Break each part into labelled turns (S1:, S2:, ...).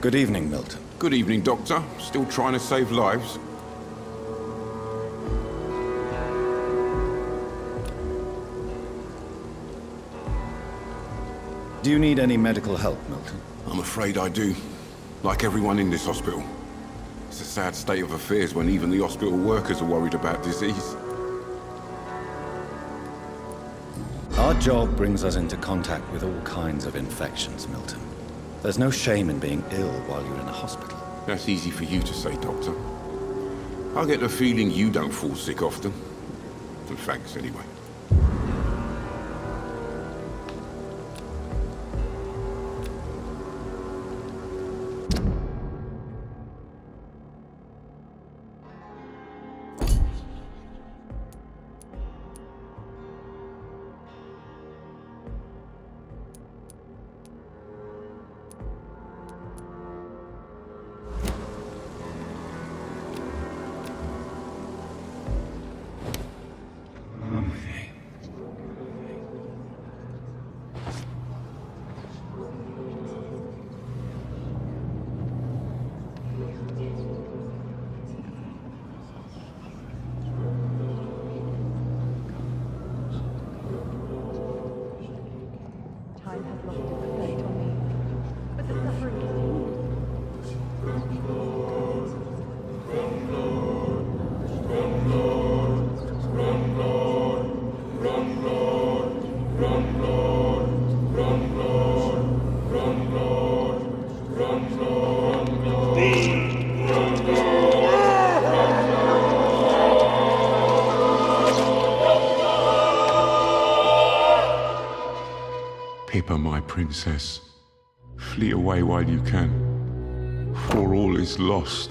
S1: Good evening, Milton.
S2: Good evening, Doctor. Still trying to save lives?
S1: Do you need any medical help, Milton?
S2: I'm afraid I do. Like everyone in this hospital. It's a sad state of affairs when even the hospital workers are worried about disease.
S1: Our job brings us into contact with all kinds of infections, Milton. There's no shame in being ill while you're in a hospital.
S2: That's easy for you to say, Doctor. I get the feeling you don't fall sick often. And thanks, anyway.
S3: Time has lost its effect on me, but the suffering
S2: Pippa, my princess, flee away while you can, for all is lost.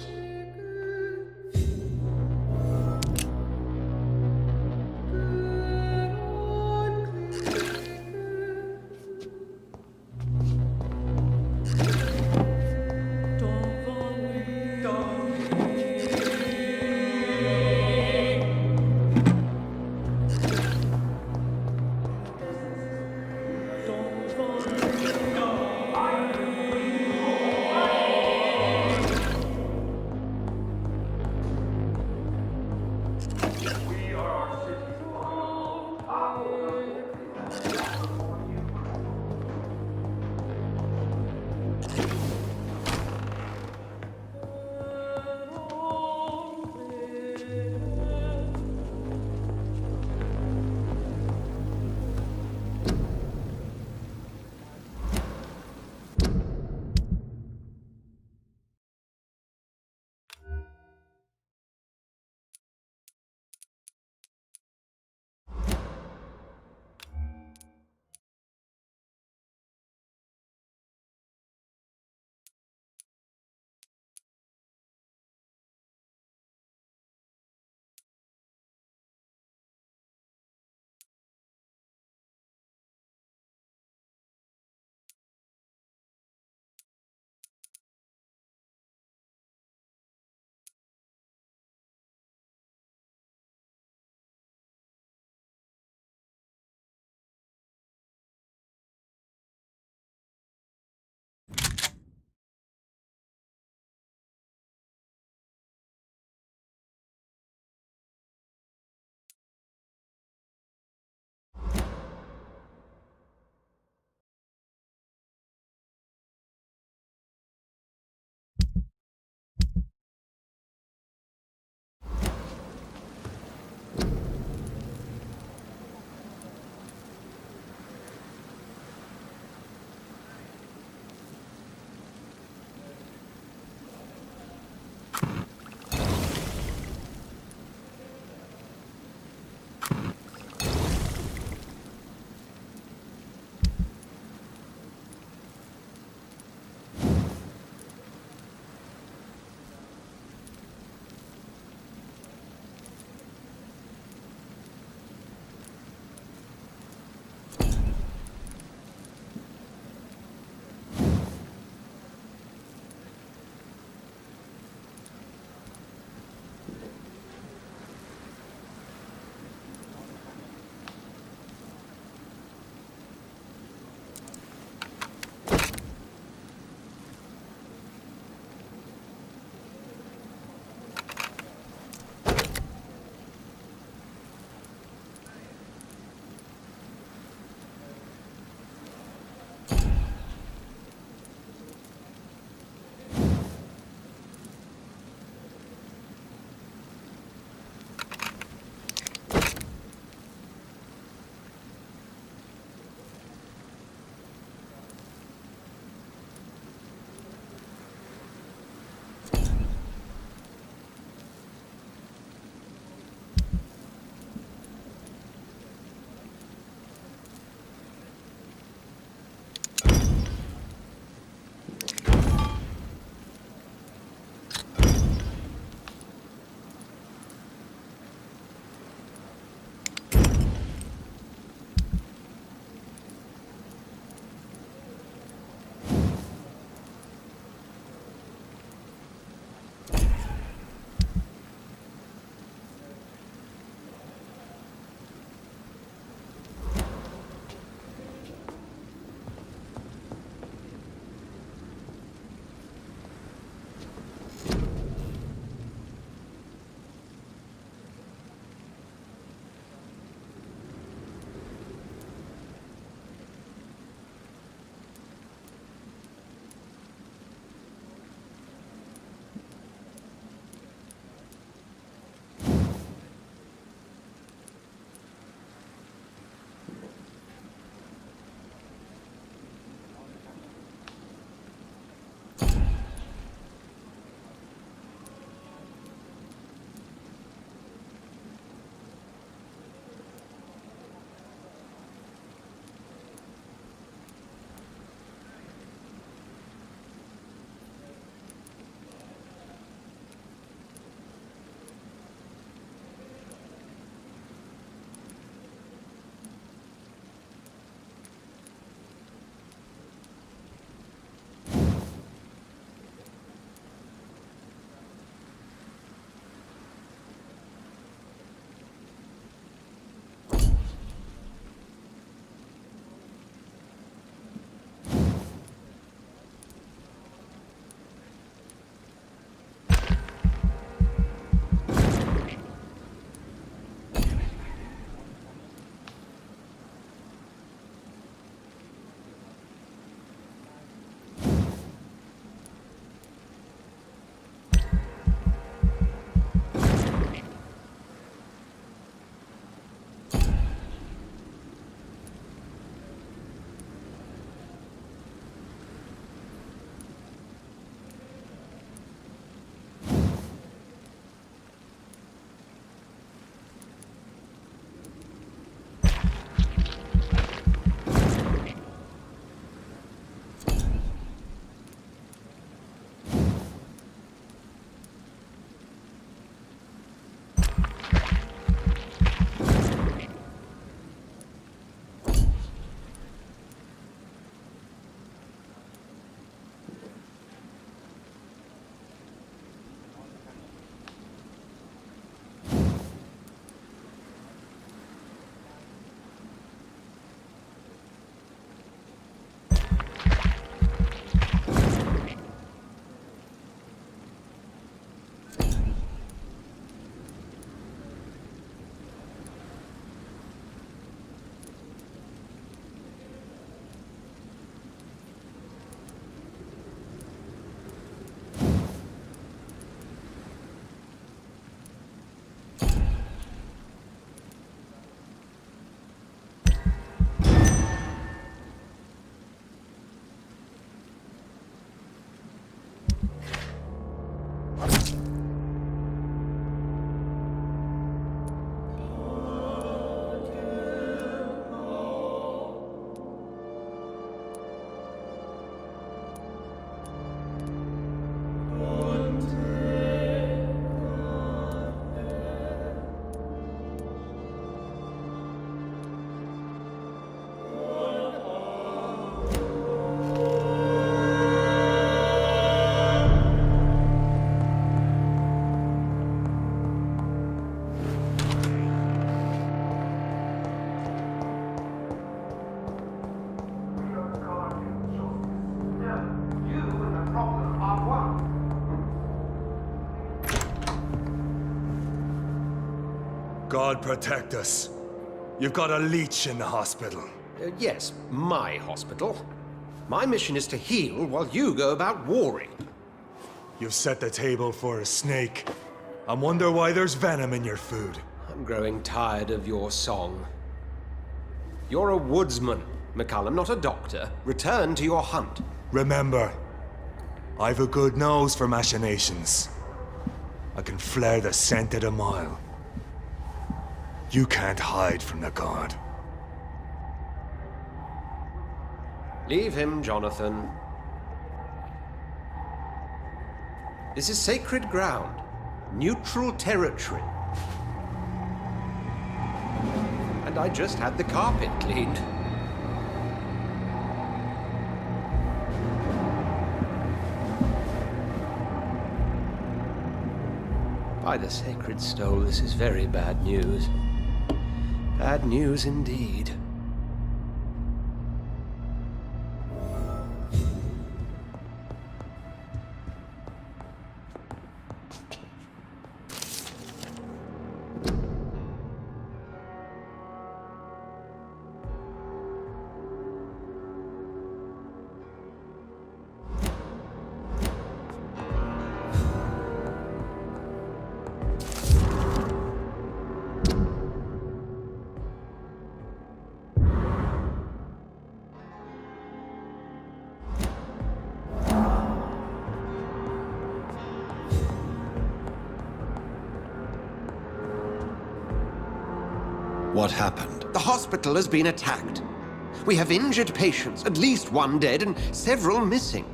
S4: God protect us. You've got a leech in the hospital.
S5: Yes, my hospital. My mission is to heal while you go about warring.
S4: You've set the table for a snake. I wonder why there's venom in your food.
S5: I'm growing tired of your song. You're a woodsman, McCallum, not a doctor. Return to your hunt.
S4: Remember, I've a good nose for machinations. I can flare the scent at a mile. You can't hide from the god.
S5: Leave him, Jonathan. This is sacred ground. Neutral territory. And I just had the carpet cleaned. By the sacred stole, this is very bad news. Bad news indeed.
S1: What happened?
S5: The hospital has been attacked. We have injured patients, at least one dead and several missing.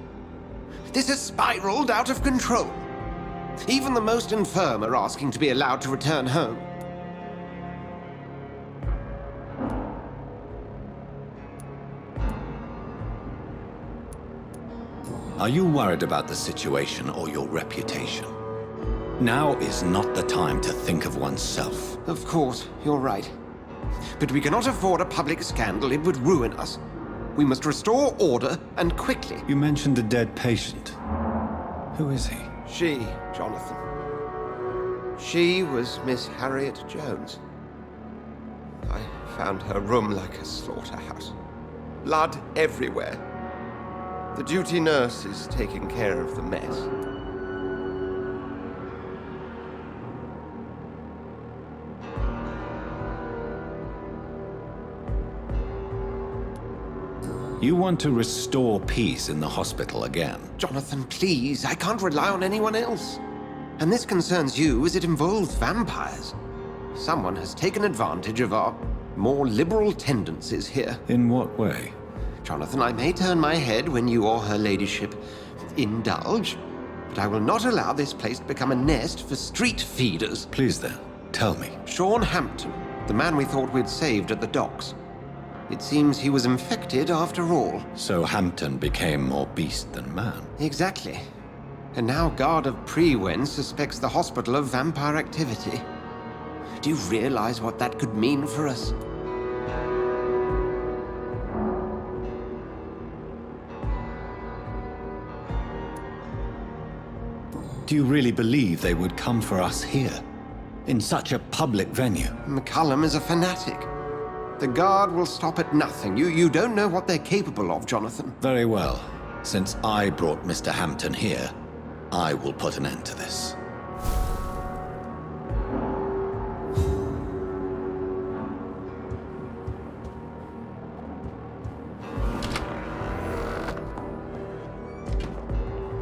S5: This has spiraled out of control. Even the most infirm are asking to be allowed to return home.
S1: Are you worried about the situation or your reputation? Now is not the time to think of oneself.
S5: Of course, you're right. But we cannot afford a public scandal. It would ruin us. We must restore order, and quickly.
S1: You mentioned a dead patient. Who is he?
S5: She, Jonathan. She was Miss Harriet Jones. I found her room like a slaughterhouse. Blood everywhere. The duty nurse is taking care of the mess.
S1: You want to restore peace in the hospital again?
S5: Jonathan, please, I can't rely on anyone else. And this concerns you as it involves vampires. Someone has taken advantage of our more liberal tendencies here.
S1: In what way?
S5: Jonathan, I may turn my head when you or her ladyship indulge, but I will not allow this place to become a nest for street feeders.
S1: Please then, tell me.
S5: Sean Hampton, the man we thought we'd saved at the docks. It seems he was infected after all.
S1: So Hampton became more beast than man.
S5: Exactly. And now Guard of Pohlenz suspects the hospital of vampire activity. Do you realize what that could mean for us?
S1: Do you really believe they would come for us here? In such a public venue?
S5: McCallum is a fanatic. The Guard will stop at nothing. You don't know what they're capable of, Jonathan.
S1: Very well. Since I brought Mr. Hampton here, I will put an end to this.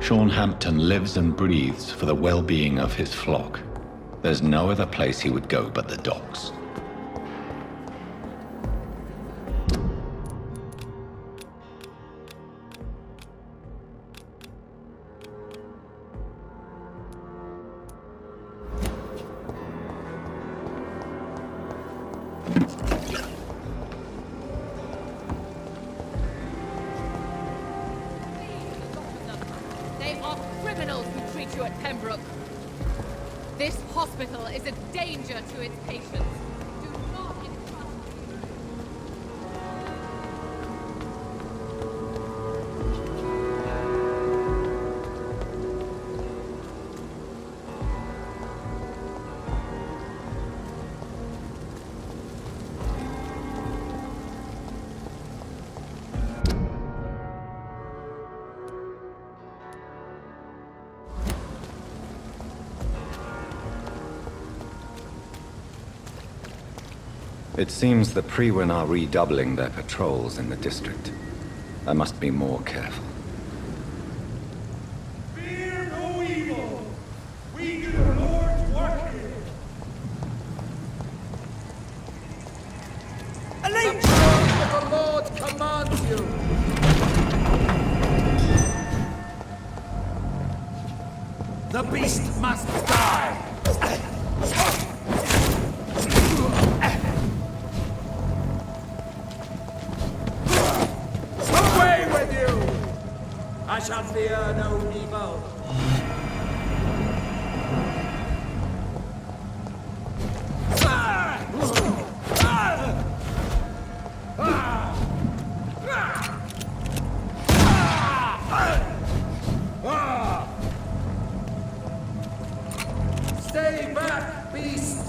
S1: Sean Hampton lives and breathes for the well-being of his flock. There's no other place he would go but the docks.
S3: They are criminals who treat you at Pembroke. This hospital is a danger to its patients. Do not entrust me.
S1: It seems the Priwen are redoubling their patrols in the district. I must be more careful.
S6: Fear no evil. We do the Lord's work here.
S7: The Lord commands you.
S6: The beast must die.
S7: Away with you! I shall fear no evil. Stay back, beast!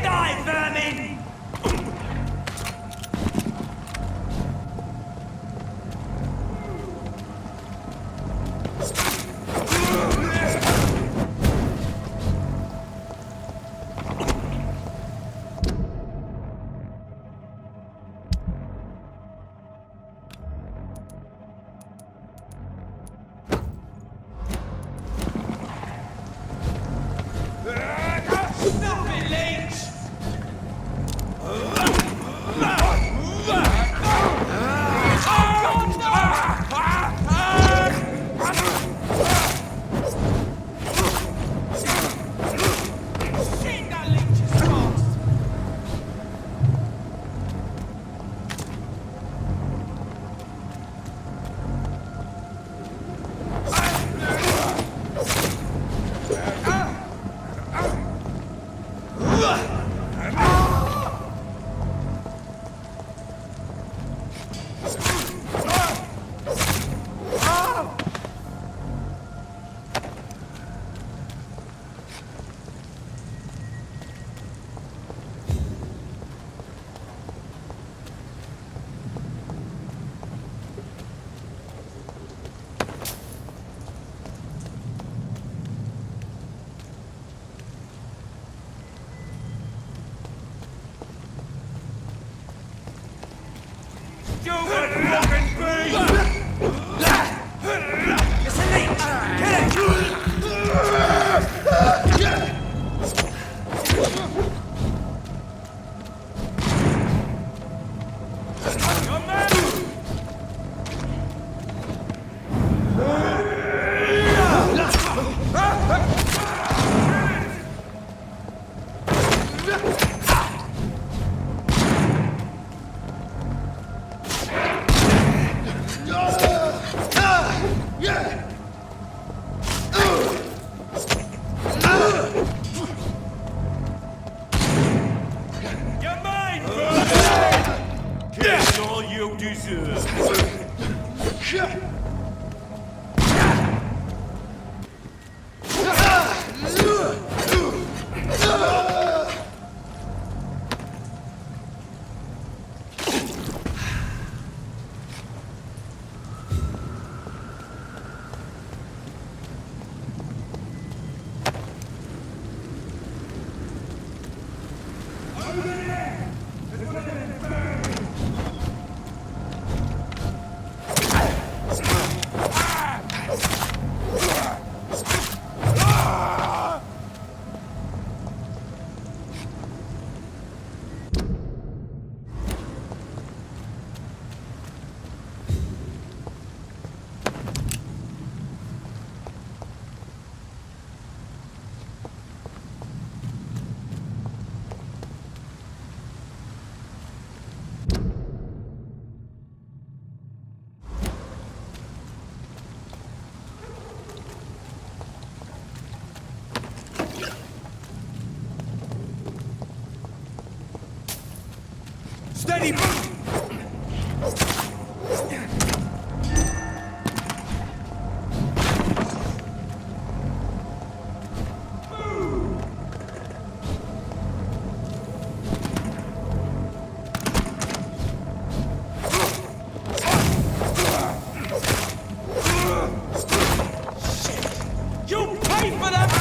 S6: Die, vermin! Nothing, leech! Shit, that leech is fast! You fucking beast! It's a leech! Kill it! Your man! You're mine, bro! Get all you deserve! Steady! You pay for that!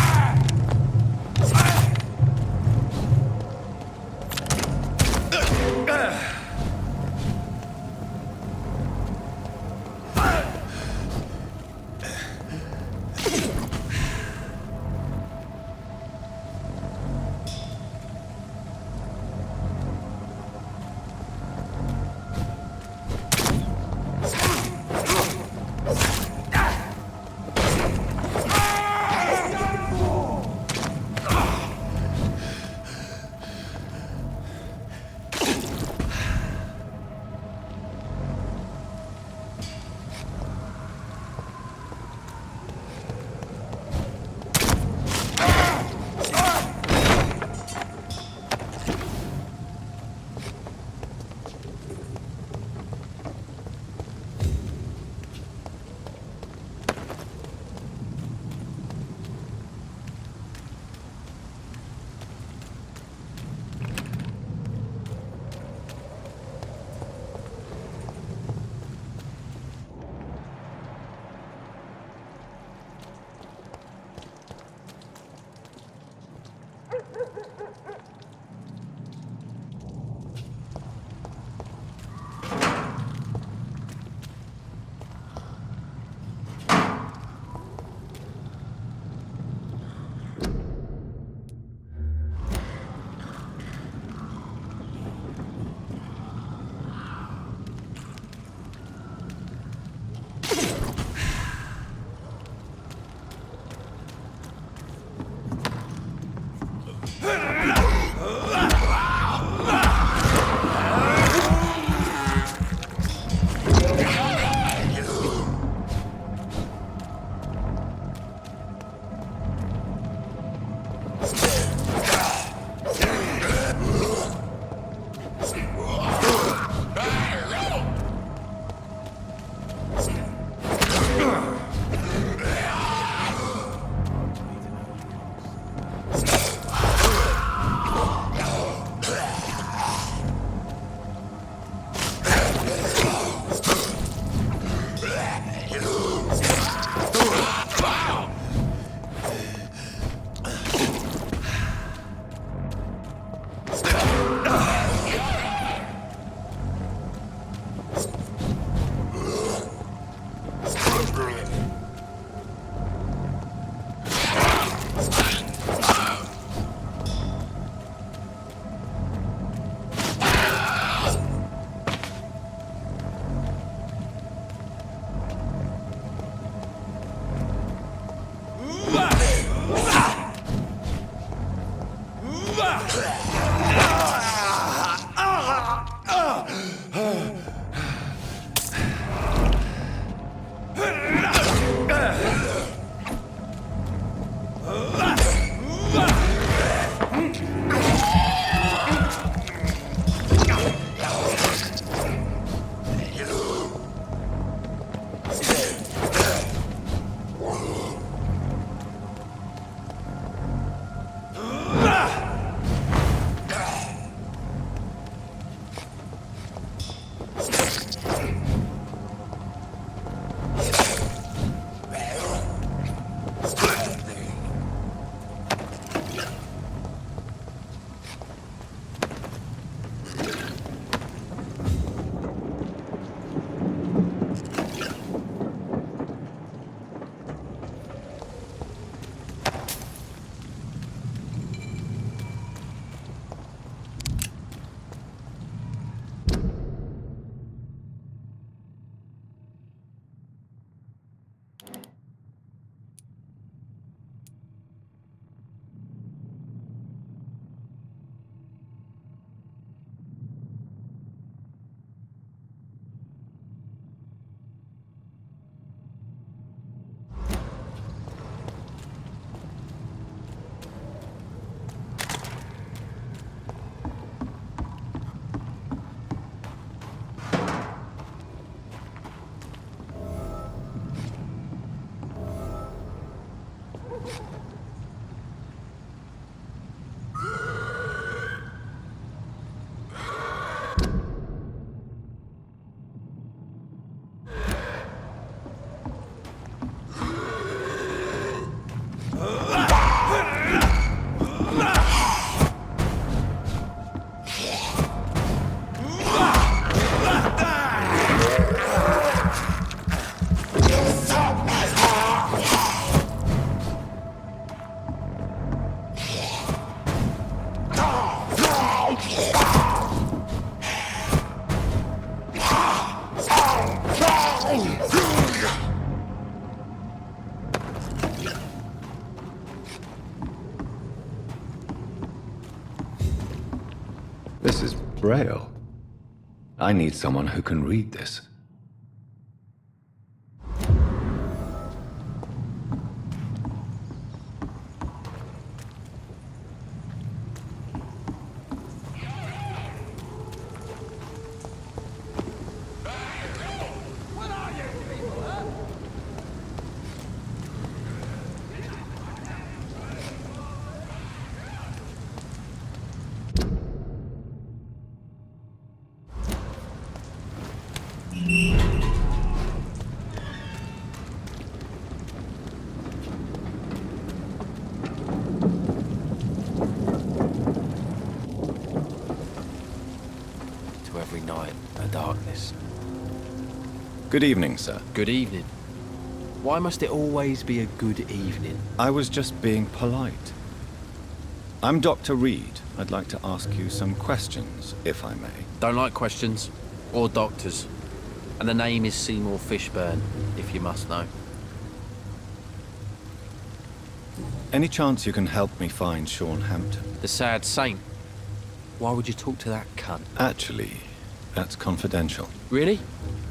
S1: This is Braille. I need someone who can read this.
S8: Every night, the darkness.
S1: Good evening, sir.
S8: Good evening. Why must it always be a good evening?
S1: I was just being polite. I'm Dr. Reed. I'd like to ask you some questions, if I may.
S8: Don't like questions. Or doctors. And the name is Seymour Fishburne, if you must know.
S1: Any chance you can help me find Sean Hampton?
S8: The sad saint. Why would you talk to that cunt?
S1: Actually, that's confidential.
S8: Really?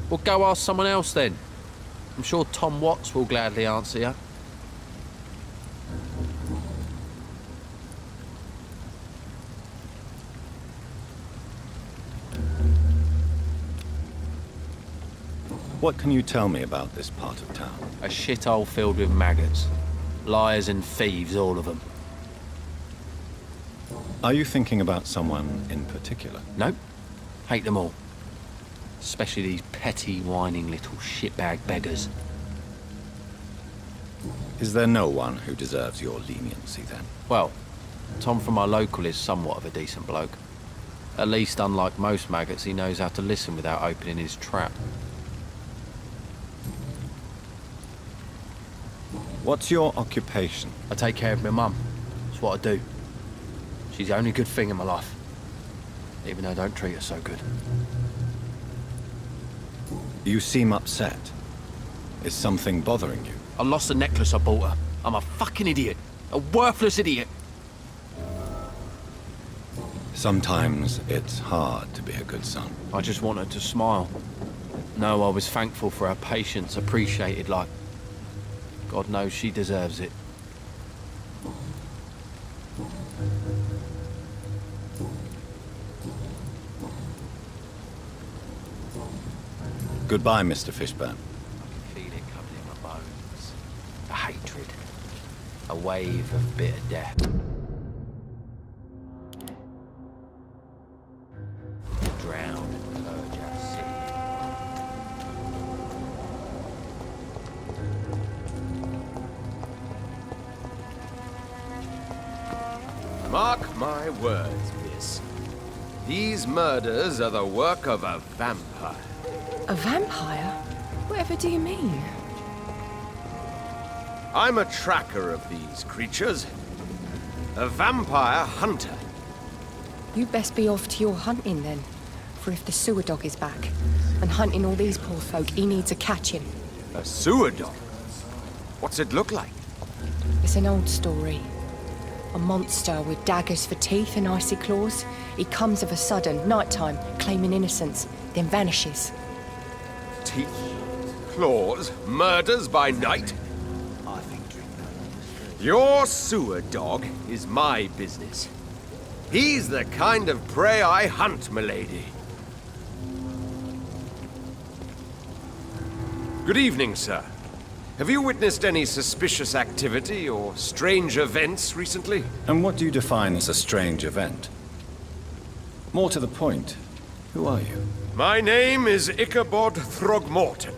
S8: Well, go ask someone else then. I'm sure Tom Watts will gladly answer you.
S1: What can you tell me about this part of town?
S8: A shithole filled with maggots. Liars and thieves, all of them.
S1: Are you thinking about someone in particular?
S8: Nope. Hate them all. Especially these petty, whining little shitbag beggars.
S1: Is there no one who deserves your leniency, then?
S8: Well, Tom from our local is somewhat of a decent bloke. At least, unlike most maggots, he knows how to listen without opening his trap.
S1: What's your occupation?
S8: I take care of my mum. That's what I do. She's the only good thing in my life. Even though I don't treat her so good.
S1: You seem upset. Is something bothering you?
S8: I lost the necklace I bought her. I'm a fucking idiot. A worthless idiot.
S1: Sometimes it's hard to be a good son.
S8: I just want her to smile. No, I was thankful for her patience, appreciated like... God knows she deserves it.
S1: Goodbye, Mr. Fishburne.
S8: I can feel it coming in my bones. A hatred. A wave of bitter death. Drown and purge our city.
S5: Mark my words, miss. These murders are the work of a vampire.
S9: A vampire? Whatever do you mean?
S5: I'm a tracker of these creatures. A vampire hunter.
S9: You best be off to your hunting then. For if the sewer dog is back, and hunting all these poor folk, he needs a catching.
S5: A sewer dog? What's it look like?
S9: It's an old story. A monster with daggers for teeth and icy claws. He comes of a sudden, nighttime, claiming innocence, then vanishes.
S5: Teeth, claws, murders by night? Your sewer dog is my business. He's the kind of prey I hunt, milady. Good evening, sir. Have you witnessed any suspicious activity or strange events recently?
S1: And what do you define as a strange event? More to the point, who are you?
S5: My name is Ichabod Throgmorton,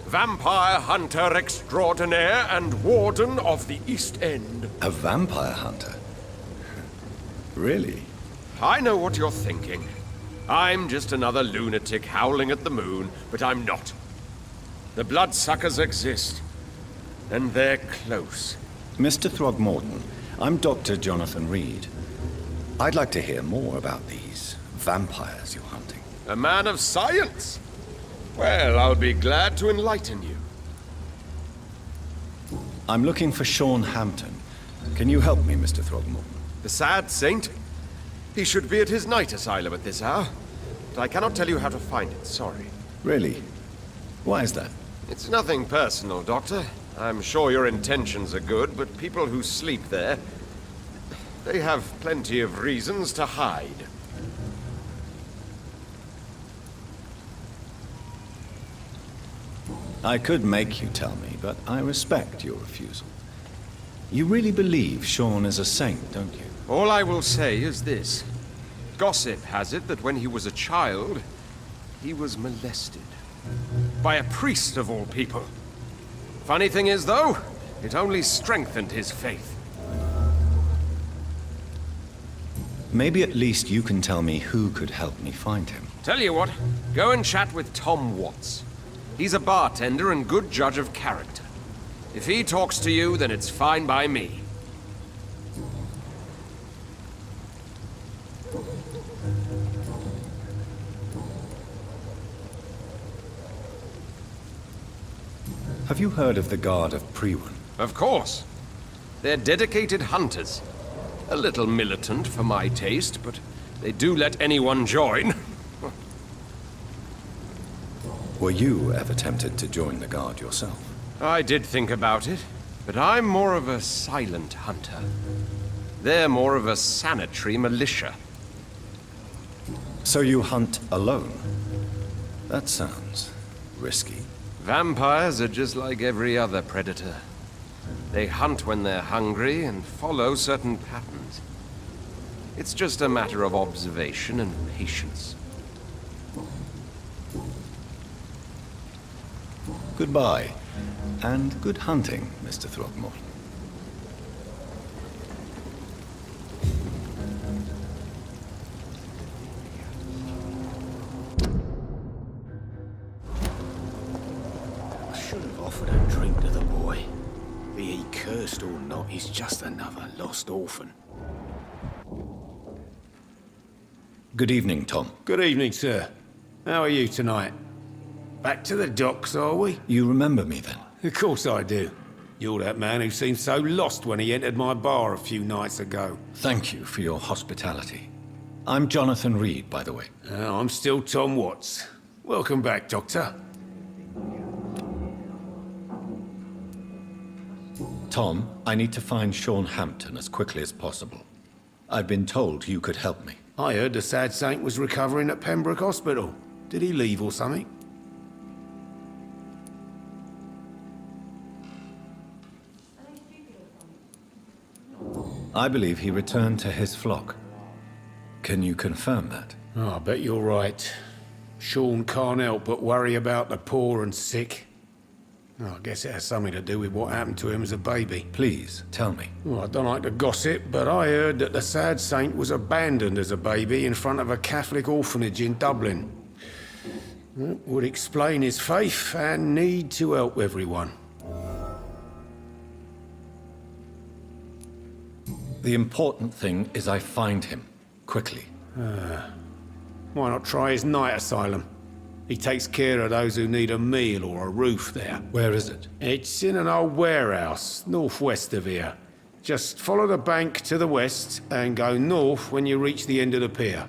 S5: vampire hunter extraordinaire and warden of the East End.
S1: A vampire hunter? Really?
S5: I know what you're thinking. I'm just another lunatic howling at the moon, but I'm not. The bloodsuckers exist, and they're close.
S1: Mr. Throgmorton, I'm Dr. Jonathan Reed. I'd like to hear more about these vampires you're hunting.
S5: A man of science. Well, I'll be glad to enlighten you.
S1: I'm looking for Sean Hampton. Can you help me, Mr. Throgmorton?
S5: The sad saint? He should be at his night asylum at this hour. But I cannot tell you how to find it, sorry.
S1: Really? Why is that?
S5: It's nothing personal, Doctor. I'm sure your intentions are good, but people who sleep there, they have plenty of reasons to hide.
S1: I could make you tell me, but I respect your refusal. You really believe Sean is a saint, don't you?
S5: All I will say is this. Gossip has it that when he was a child, he was molested. By a priest of all people. Funny thing is, though, it only strengthened his faith.
S1: Maybe at least you can tell me who could help me find him.
S5: Tell you what, go and chat with Tom Watts. He's a bartender and good judge of character. If he talks to you, then it's fine by me.
S1: Have you heard of the Guard of Priwen?
S5: Of course. They're dedicated hunters. A little militant for my taste, but they do let anyone join.
S1: Were you ever tempted to join the Guard yourself?
S5: I did think about it, but I'm more of a silent hunter. They're more of a sanitary militia.
S1: So you hunt alone? That sounds risky.
S5: Vampires are just like every other predator. They hunt when they're hungry and follow certain patterns. It's just a matter of observation and patience.
S1: Goodbye, and good hunting, Mr. Throgmorton.
S6: I should have offered a drink to the boy. Be he cursed or not, he's just another lost orphan.
S1: Good evening, Tom.
S6: Good evening, sir. How are you tonight? Back to the docks, are we?
S1: You remember me then?
S6: Of course I do. You're that man who seemed so lost when he entered my bar a few nights ago.
S1: Thank you for your hospitality. I'm Jonathan Reed, by the way.
S6: I'm still Tom Watts. Welcome back, Doctor.
S1: Tom, I need to find Sean Hampton as quickly as possible. I've been told you could help me.
S6: I heard the sad saint was recovering at Pembroke Hospital. Did he leave or something?
S1: I believe he returned to his flock. Can you confirm that?
S6: Oh, I bet you're right. Sean can't help but worry about the poor and sick. Oh, I guess it has something to do with what happened to him as a baby.
S1: Please, tell me.
S6: Well, I don't like to gossip, but I heard that the sad saint was abandoned as a baby in front of a Catholic orphanage in Dublin. That would explain his faith and need to help everyone.
S1: The important thing is I find him, quickly.
S6: Why not try his night asylum? He takes care of those who need a meal or a roof there.
S1: Where is it?
S6: It's in an old warehouse, northwest of here. Just follow the bank to the west and go north when you reach the end of the pier.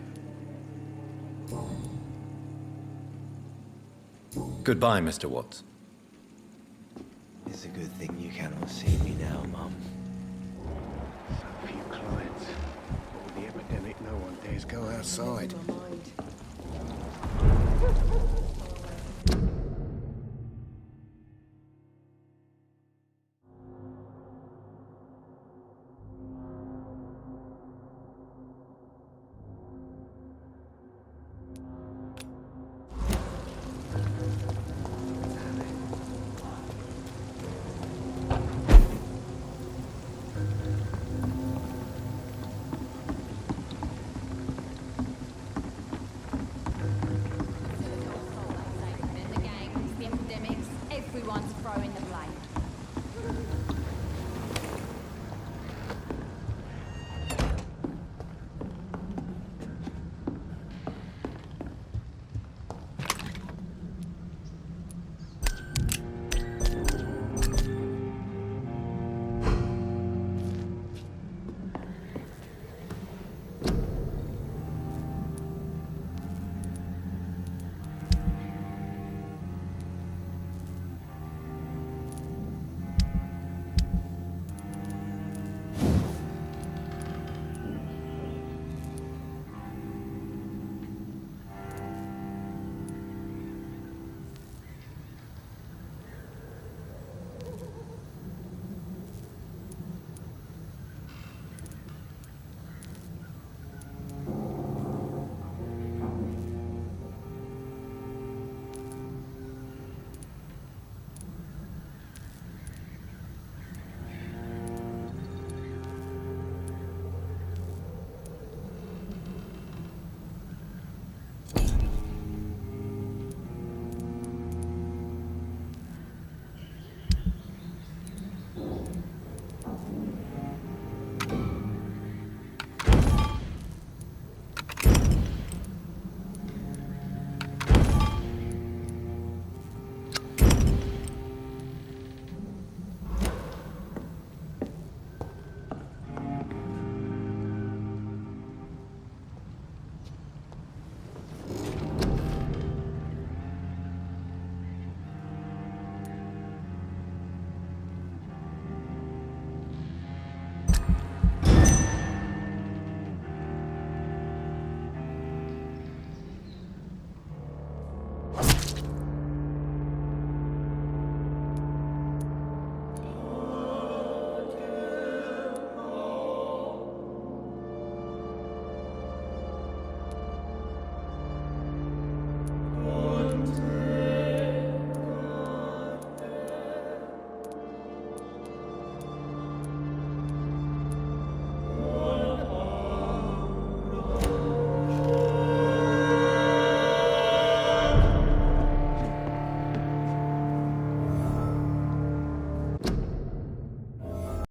S1: Goodbye, Mr. Watts.
S10: It's a good thing you cannot see me now, Mum.
S6: So few clients. With the epidemic, no one dares go outside.